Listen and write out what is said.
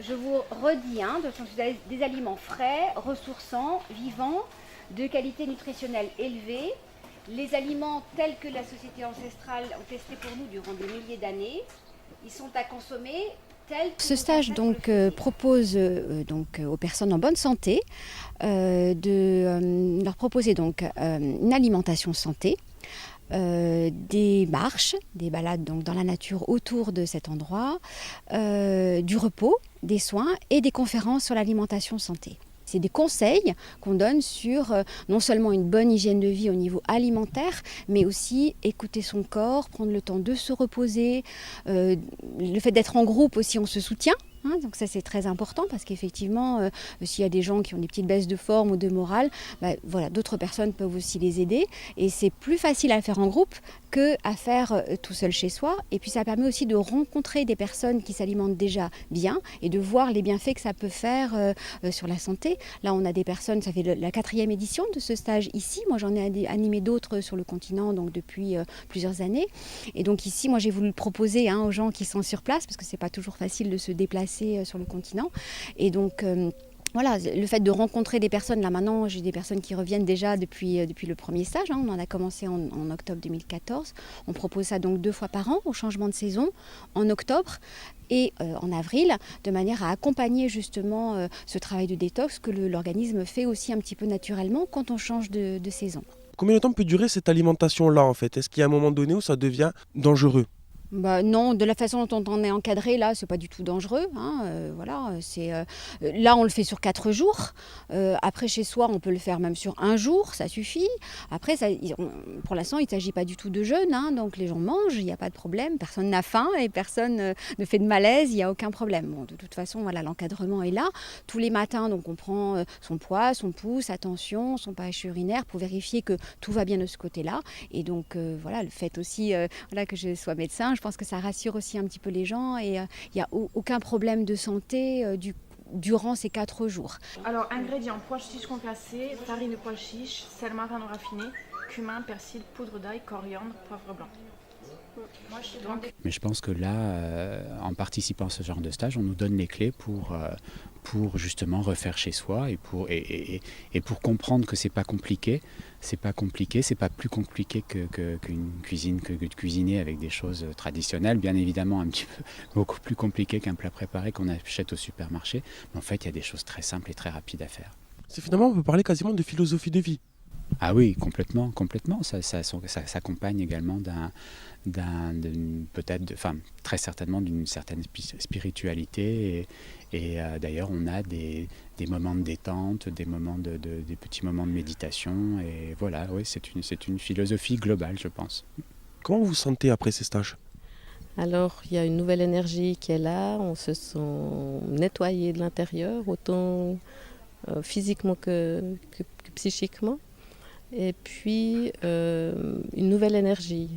je vous redis, ce sont des aliments frais, ressourçants, vivants, de qualité nutritionnelle élevée. Les aliments tels que la société ancestrale ont testé pour nous durant des milliers d'années, ils sont à consommer tels que Ce nos stage ancêtres le faisaient. propose aux personnes en bonne santé de leur proposer une alimentation santé, des marches, des balades dans la nature autour de cet endroit, du repos, des soins et des conférences sur l'alimentation santé. C'est des conseils qu'on donne sur non seulement une bonne hygiène de vie au niveau alimentaire, mais aussi écouter son corps, prendre le temps de se reposer. Le fait d'être en groupe aussi, on se soutient. Donc ça c'est très important parce qu'effectivement, s'il y a des gens qui ont des petites baisses de forme ou de morale, voilà, d'autres personnes peuvent aussi les aider. Et c'est plus facile à faire en groupe qu'à faire tout seul chez soi. Et puis ça permet aussi de rencontrer des personnes qui s'alimentent déjà bien et de voir les bienfaits que ça peut faire sur la santé. Là on a des personnes, ça fait la 4e édition de ce stage ici. Moi j'en ai animé d'autres sur le continent donc depuis plusieurs années. Et donc ici, moi j'ai voulu le proposer aux gens qui sont sur place parce que c'est pas toujours facile de se déplacer sur le continent. Et donc voilà, le fait de rencontrer des personnes, là maintenant j'ai des personnes qui reviennent déjà depuis le premier stage, on en a commencé en octobre 2014. On propose ça donc 2 fois par an au changement de saison, en octobre et en avril, de manière à accompagner justement ce travail de détox que l'organisme fait aussi un petit peu naturellement quand on change de saison. Combien de temps peut durer cette alimentation-là en fait? Est-ce qu'il y a un moment donné où ça devient dangereux? Non, de la façon dont on est encadré, là, c'est pas du tout dangereux. Voilà, là, on le fait sur 4 jours. Après, chez soi, on peut le faire même sur 1 jour, ça suffit. Après, pour l'instant, il ne s'agit pas du tout de jeûne, donc les gens mangent, il n'y a pas de problème. Personne n'a faim et personne ne fait de malaise, il n'y a aucun problème. Bon, de toute façon, voilà, l'encadrement est là. Tous les matins, donc, on prend son poids, son pouls, sa tension, son pH urinaire pour vérifier que tout va bien de ce côté-là. Et donc, voilà, le fait aussi voilà, que je sois médecin, je pense que ça rassure aussi un petit peu les gens et il n'y a aucun problème de santé durant ces 4 jours. Alors, ingrédients, pois chiches concassés, farine de pois chiches, sel marin non raffiné, cumin, persil, poudre d'ail, coriandre, poivre blanc. Mais je pense que là, en participant à ce genre de stage, on nous donne les clés pour justement refaire chez soi et pour comprendre que c'est pas compliqué. C'est pas compliqué, c'est pas plus compliqué qu'une cuisine, que de cuisiner avec des choses traditionnelles. Bien évidemment, un petit peu beaucoup plus compliqué qu'un plat préparé qu'on achète au supermarché. Mais en fait, il y a des choses très simples et très rapides à faire. C'est finalement, on peut parler quasiment de philosophie de vie. Ah oui, complètement. Ça s'accompagne également très certainement d'une certaine spiritualité. Et d'ailleurs, on a des moments de détente, des petits moments de méditation. Et voilà, oui, c'est une philosophie globale, je pense. Comment vous vous sentez après ces stages? Alors, il y a une nouvelle énergie qui est là, on se sent nettoyé de l'intérieur, autant physiquement que psychiquement. Et puis, une nouvelle énergie.